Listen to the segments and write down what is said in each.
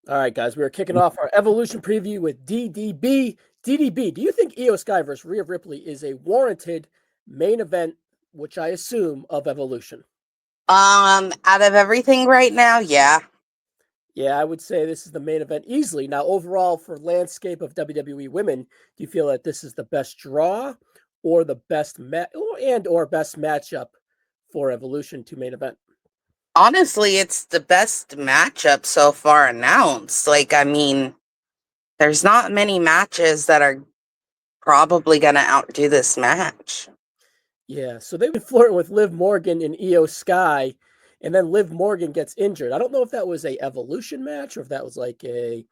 All right, guys, we are kicking off our Evolution preview with DDB. DDB, do you think Iyo Sky versus Rhea Ripley is a warranted main event, which I assume, of Evolution? Out of everything right now, yeah. Yeah, I would say this is the main event easily. Now, overall, for landscape of WWE women, do you feel that this is the best draw or the best or best matchup for Evolution to main event? Honestly, it's the best matchup so far announced. There's not many matches that are probably going to outdo this match. Yeah, so they've been flirting with Liv Morgan and Iyo Sky, and then Liv Morgan gets injured. I don't know if that was a Evolution match or if that was like a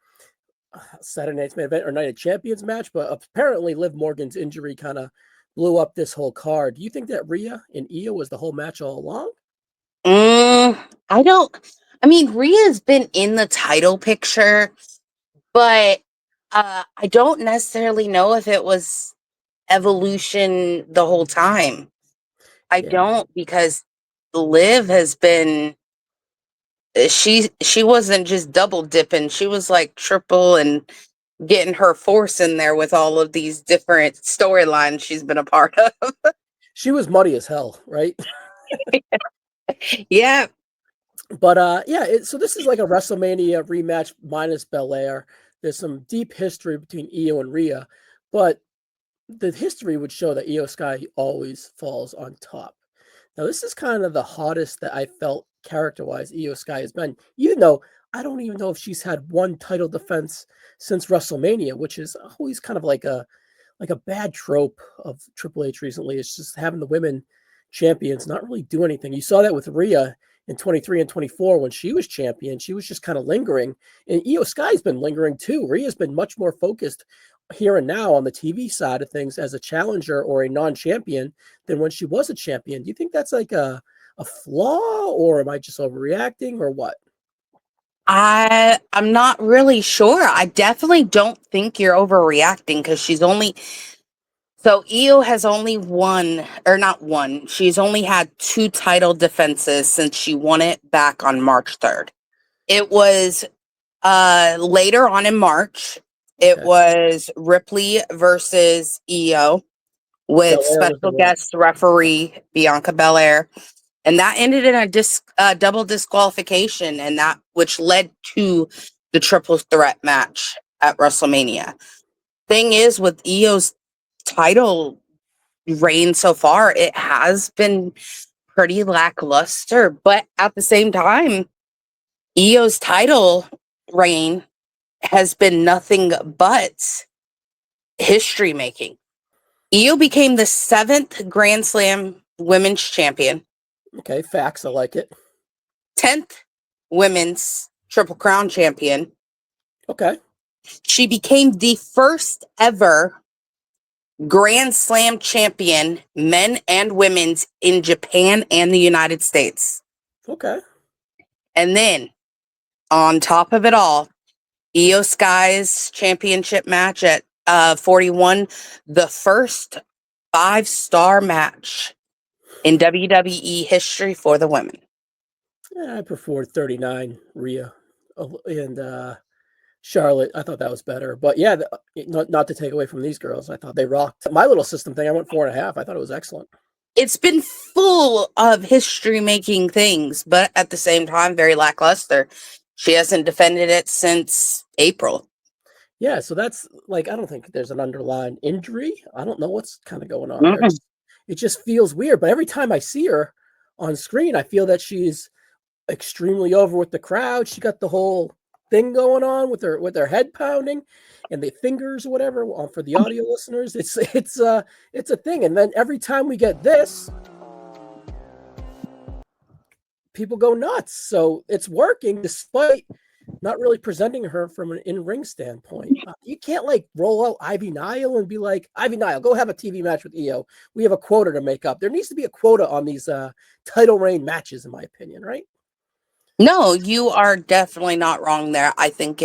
Saturday Night's main event or Night of Champions match, but apparently Liv Morgan's injury kind of blew up this whole card. Do you think that Rhea and Iyo was the whole match all along? I don't. Rhea's been in the title picture, but I don't necessarily know if it was Evolution the whole time. I Yeah. don't, because Liv has been she wasn't just double dipping, she was like triple and getting her force in there with all of these different storylines she's been a part of. She was muddy as hell, right? Yeah. But so this is like a WrestleMania rematch minus Belair. There's some deep history between Iyo and Rhea, but the history would show that Iyo Sky always falls on top. Now, this is kind of the hottest that I felt character-wise Iyo Sky has been, even though I don't even know if she's had one title defense since WrestleMania, which is always kind of like a bad trope of Triple H recently. It's just having the women champions not really do anything. You saw that with Rhea in 23 and 24 when she was champion. She was just kind of lingering. And Iyo Sky's been lingering too. Rhea's been much more focused here and now on the TV side of things as a challenger or a non-champion than when she was a champion. Do you think that's like a flaw, or am I just overreacting, or what? I'm not really sure. I definitely don't think you're overreacting, because Iyo has only won, or not won, she's only had 2 title defenses since she won it back on March 3rd. It was later on in March. It was Ripley versus Iyo with special guest referee Bianca Belair, and that ended in a double disqualification, and that which led to the triple threat match at WrestleMania. Thing is, with Iyo's title reign so far, it has been pretty lackluster, but at the same time, Iyo's title reign has been nothing but history making. Iyo became the 7th Grand Slam women's champion. Okay, facts. I like it. 10th women's Triple Crown champion. Okay. She became the first ever Grand Slam champion, men and women's, in Japan and the United States. Okay. And then, on top of it all, Iyo Sky's championship match at 41, the first 5-star match in WWE history for the women. Yeah, I prefer 39 Rhea and Charlotte. I thought that was better, but yeah, not to take away from these girls, I thought they rocked. My little system thing, I went 4.5. I thought it was excellent. It's been full of history making things, but at the same time, very lackluster. She hasn't defended it since April. Yeah, so that's like, I don't think there's an underlying injury. I don't know what's kind of going on there. It just feels weird, but every time I see her on screen, I feel that she's extremely over with the crowd. She got the whole thing going on with her head pounding and the fingers or whatever. For the audio listeners, it's a thing. And then every time we get this, people go nuts. So it's working despite not really presenting her from an in-ring standpoint. You can't like roll out Ivy Nile and be like, Ivy Nile, go have a TV match with Iyo. We have a quota to make up. There needs to be a quota on these title reign matches, in my opinion, right? No, you are definitely not wrong there. I think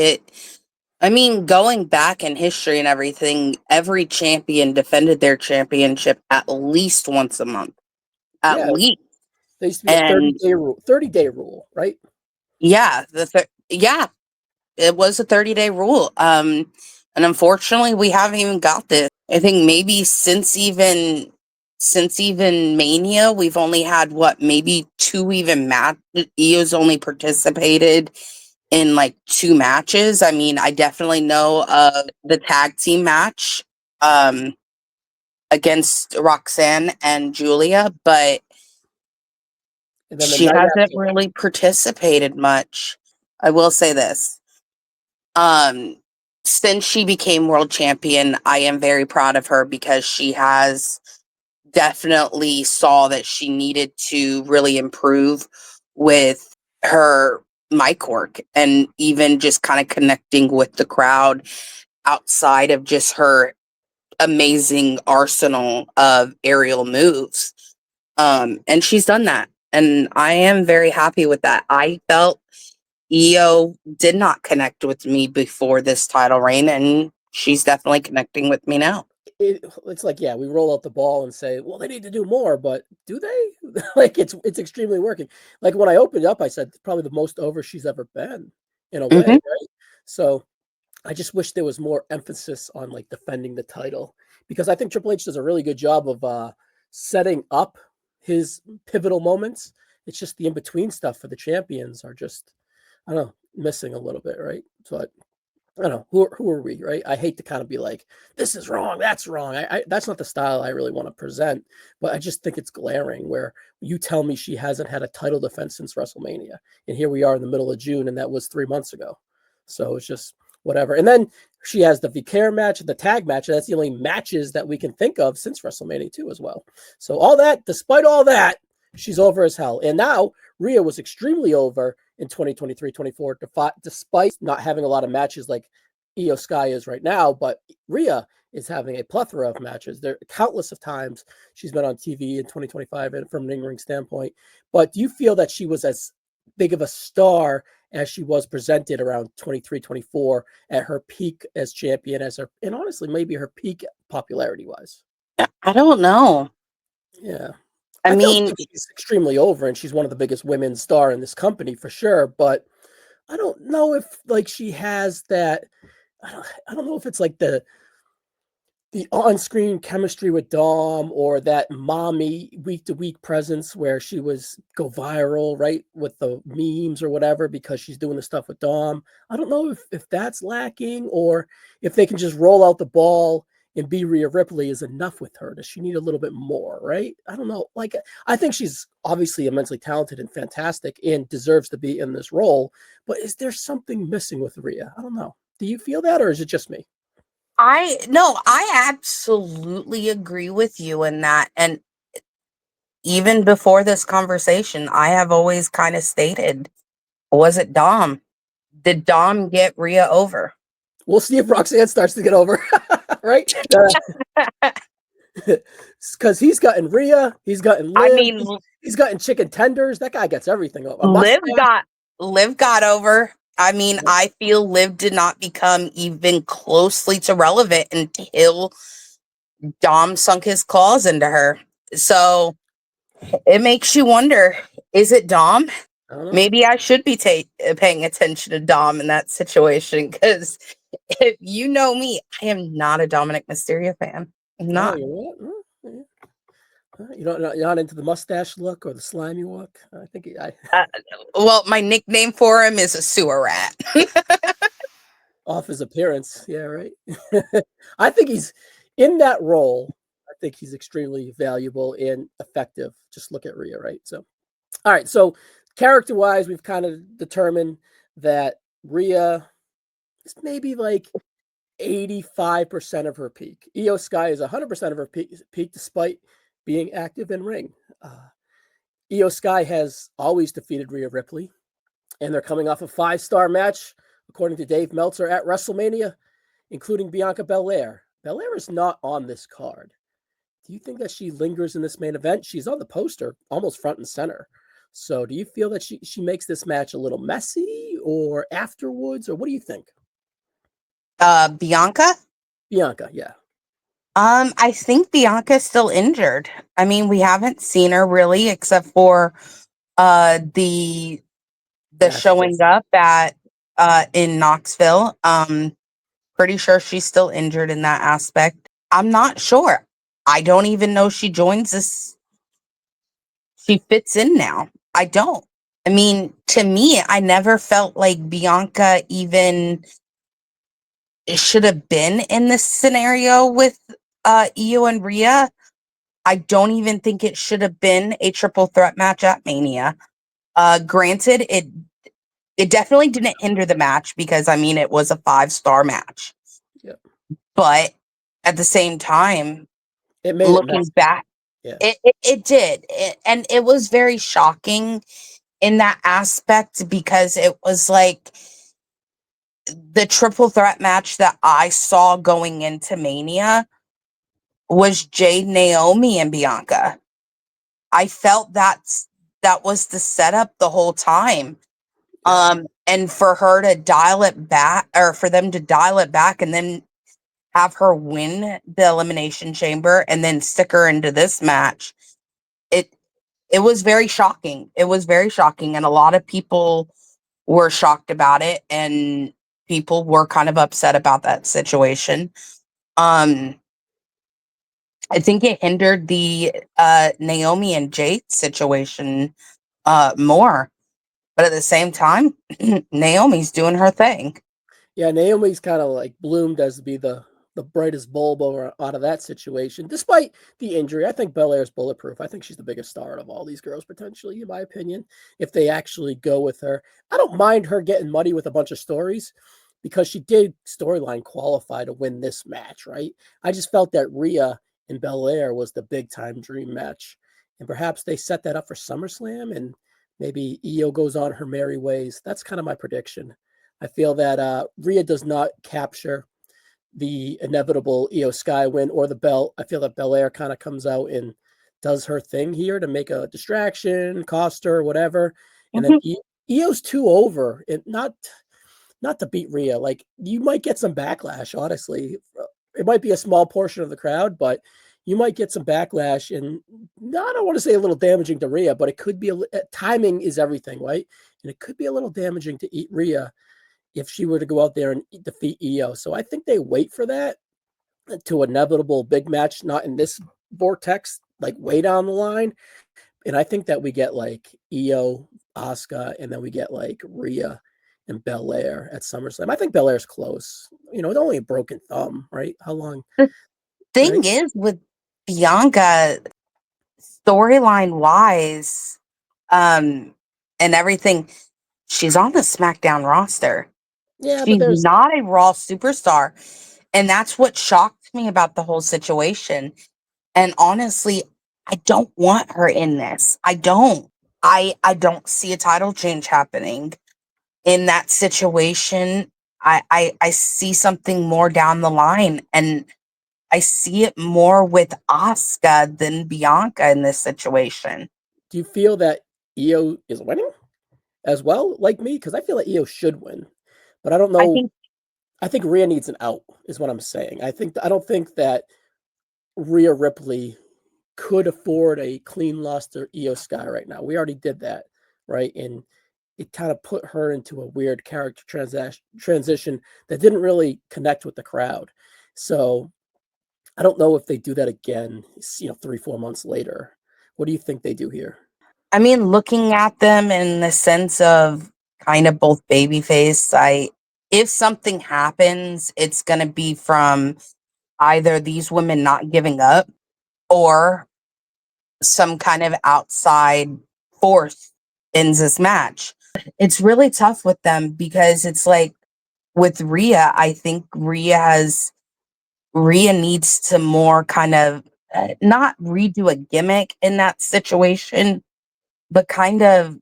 going back in history and everything, every champion defended their championship at least once a month. At least. There used to be a 30-day rule, right? Yeah, yeah. it was a 30-day rule. And unfortunately, we haven't even got this. I think maybe since even Mania, we've only had maybe 2 even matches. Io's only participated in like 2 matches. I mean, I definitely know of the tag team match against Roxanne and Julia, but she hasn't really participated much. I will say this. Since she became world champion, I am very proud of her because she has definitely saw that she needed to really improve with her mic work and even just kind of connecting with the crowd outside of just her amazing arsenal of aerial moves. And she's done that. And I am very happy with that. I felt Iyo did not connect with me before this title reign, and she's definitely connecting with me now. It's like, yeah, we roll out the ball and say, well, they need to do more, but do they? Like, it's extremely working. Like, when I opened up, I said it's probably the most over she's ever been in a way, right? So I just wish there was more emphasis on like defending the title, because I think Triple H does a really good job of setting up his pivotal moments. It's just the in-between stuff for the champions are just, I don't know, missing a little bit, right? So I don't know, who are we, right? I hate to kind of be like, this is wrong, that's wrong. That's not the style I really want to present, but I just think it's glaring where you tell me she hasn't had a title defense since WrestleMania, and here we are in the middle of June, and that was 3 months ago. So it's just whatever. And then she has the Vicaire match, the tag match. That's the only matches that we can think of since WrestleMania 2 as well. So all that, despite all that, she's over as hell. And now Rhea was extremely over in 2023-24, despite not having a lot of matches like Iyo Sky is right now. But Rhea is having a plethora of matches. There are countless of times she's been on TV in 2025 and from an in-ring standpoint. But do you feel that she was as big of a star as she was presented around 23-24 at her peak as champion, and honestly, maybe her peak popularity-wise? I don't know. Yeah. I mean, she's extremely over, and she's one of the biggest women's star in this company for sure. But I don't know if like she has that. I don't know if it's like the on-screen chemistry with Dom, or that mommy week-to-week presence where she was go viral, right, with the memes or whatever, because she's doing the stuff with Dom. I don't know if that's lacking, or if they can just roll out the ball and be Rhea Ripley is enough with her. Does she need a little bit more, right? I don't know. Like, I think she's obviously immensely talented and fantastic and deserves to be in this role, but is there something missing with Rhea? I don't know. Do you feel that, or is it just me? I absolutely agree with you in that. And even before this conversation, I have always kind of stated, was it Dom? Did Dom get Rhea over? We'll see if Roxanne starts to get over, right? Because he's gotten Rhea, he's gotten Liv, he's gotten chicken tenders. That guy gets everything over. Liv got over. I mean, yeah. I feel Liv did not become even closely to relevant until Dom sunk his claws into her. So it makes you wonder, is it Dom? Maybe I should be paying attention to Dom in that situation, because if you know me, I am not a Dominic Mysterio fan. I'm not. You're not into the mustache look or the slimy look? I think well, my nickname for him is a sewer rat. Off his appearance, yeah, right. I think he's in that role. I think he's extremely valuable and effective. Just look at Rhea, right? So, all right. So, character-wise, we've kind of determined that Rhea is maybe like 85% of her peak. Iyo Sky is 100% of her peak, despite being active in ring. Iyo Sky has always defeated Rhea Ripley, and they're coming off a 5-star match, according to Dave Meltzer, at WrestleMania, including Bianca Belair. Belair is not on this card. Do you think that she lingers in this main event? She's on the poster, almost front and center. So do you feel that she makes this match a little messy, or afterwards, or what do you think? Bianca? Bianca, yeah. I think Bianca's still injured. I mean, we haven't seen her really, except for the showing up at in Knoxville. Pretty sure she's still injured in that aspect. I'm not sure. I don't even know she joins this. She fits in now. I don't. I mean, to me, I never felt like Bianca even should have been in this scenario with Iyo and Rhea. I don't even think it should have been a triple threat match at Mania. Granted, it definitely didn't hinder the match because I mean it was a 5-star match. Yep. But at the same time, It made it looking messy. back, Yeah. it did. And it was very shocking in that aspect because it was like the triple threat match that I saw going into Mania was Jade, Naomi, and Bianca. I felt that was the setup the whole time. And for her to dial it back, or for them to dial it back and then have her win the Elimination Chamber and then stick her into this match, it was very shocking. It was very shocking, and a lot of people were shocked about it, and people were kind of upset about that situation. I think it hindered the Naomi and Jade situation more. But at the same time, Naomi's doing her thing. Yeah, Naomi's kind of like bloomed as to be the brightest bulb out of that situation, despite the injury. I think Belair's bulletproof. I think she's the biggest star of all these girls, potentially, in my opinion, if they actually go with her. I don't mind her getting muddy with a bunch of stories because she did storyline qualify to win this match, right? I just felt that Rhea and Belair was the big time dream match. And perhaps they set that up for SummerSlam and maybe Iyo goes on her merry ways. That's kind of my prediction. I feel that Rhea does not capture the inevitable Iyo Sky win or the belt. I feel that Belair kind of comes out and does her thing here to make a distraction, cost her, whatever. And then Io's too over, and not to beat Rhea. Like, you might get some backlash, honestly. It might be a small portion of the crowd, but you might get some backlash. And I don't want to say a little damaging to Rhea, but it could be timing is everything, right? And it could be a little damaging to eat Rhea if she were to go out there and defeat Iyo. So I think they wait for that to inevitable big match, not in this vortex, like way down the line. And I think that we get like Iyo, Asuka, and then we get like Rhea and Belair at SummerSlam. I think Belair's close. You know, it's only a broken thumb, right? How long? The thing Right? is with Bianca, storyline wise, and everything, she's on the SmackDown roster. Yeah, but She's there's not a Raw superstar. And that's what shocked me about the whole situation. And honestly, I don't want her in this. I don't. I don't see a title change happening in that situation. I see something more down the line, and I see it more with Asuka than Bianca in this situation. do you feel that Iyo is winning as well, like me? Because I feel like Iyo should win, but I don't I know. think I think Rhea needs an out, is what I'm saying. I don't think that Rhea Ripley could afford a clean loss to Iyo Sky right now. We already did that, right? And it kind of put her into a weird character transition that didn't really connect with the crowd. So I don't know if they do that again, 3-4 months later. What do you think they do here? I mean, looking at them in the sense of kind of both babyface, if something happens, it's gonna be from either these women not giving up or some kind of outside force ends this match. It's really tough with them because it's like with Rhea, I think Rhea needs to more kind of not redo a gimmick in that situation, but kind of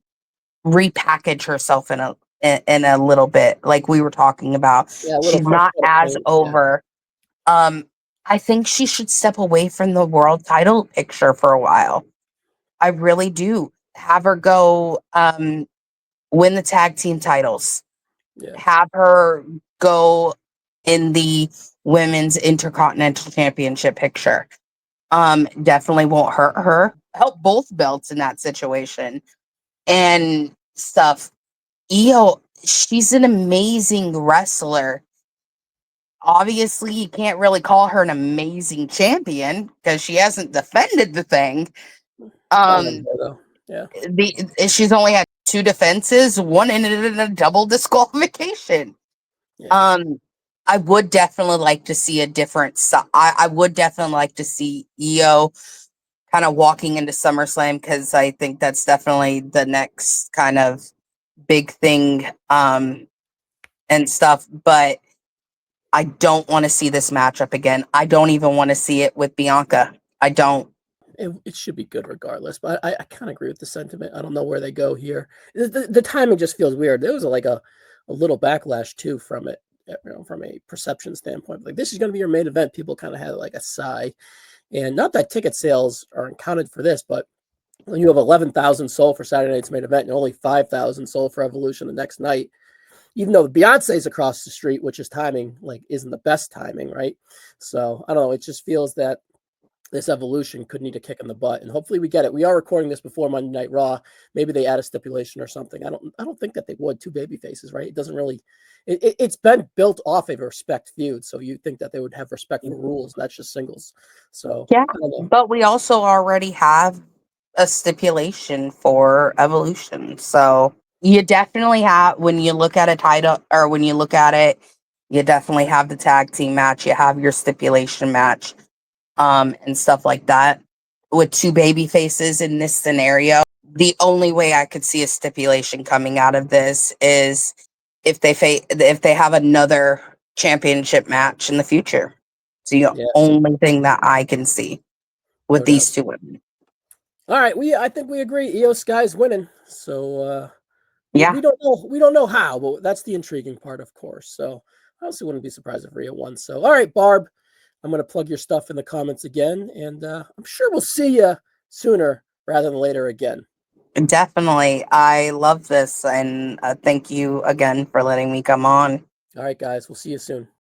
repackage herself in a little bit, like we were talking about. Yeah, a little She's fresh not set of as paint. Yeah. over. I think she should step away from the world title picture for a while. I really do. Have her go win the tag team titles. Yeah. Have her go in the women's intercontinental championship picture. Definitely won't hurt her. Help both belts in that situation and stuff. Iyo she's an amazing wrestler. Obviously, you can't really call her an amazing champion because she hasn't defended the thing. Though. Yeah. She's only had 2 defenses, one ended in a double disqualification. Yeah. I would definitely like to see a different I would definitely like to see Iyo kind of walking into SummerSlam, because I think that's definitely the next kind of big thing and stuff. But I don't want to see this matchup again. I don't even want to see it with Bianca. I don't. It should be good regardless, but I kind of agree with the sentiment. I don't know where they go here. The timing just feels weird. There was like a little backlash too from it, from a perception standpoint. Like, this is going to be your main event. People kind of had like a sigh, and not that ticket sales aren't counted for this, but when you have 11,000 sold for Saturday night's main event and only 5,000 sold for Evolution the next night, even though Beyonce's across the street, which is timing, like, isn't the best timing, right? So I don't know. It just feels that this Evolution could need a kick in the butt, and hopefully we get it. We are recording this before Monday Night Raw. Maybe they add a stipulation or something. I don't think that they would. 2 baby faces, right? It doesn't really. It's been built off of a respect feud, so you think that they would have respect for rules, not just singles. So Yeah, but we also already have a stipulation for Evolution, so you definitely have, when you look at a title, or when you look at it, you definitely have the tag team match. You have your stipulation match. And stuff like that. With 2 baby faces in this scenario, the only way I could see a stipulation coming out of this is if they have another championship match in the future. It's the only thing that I can see with these 2 women. All right, I think we agree. Iyo Sky's winning. So yeah, we don't know how, but that's the intriguing part, of course. So I also wouldn't be surprised if Rhea won. So all right, Barb, I'm going to plug your stuff in the comments again, and I'm sure we'll see you sooner rather than later again. Definitely. I love this, and thank you again for letting me come on. All right, guys, we'll see you soon.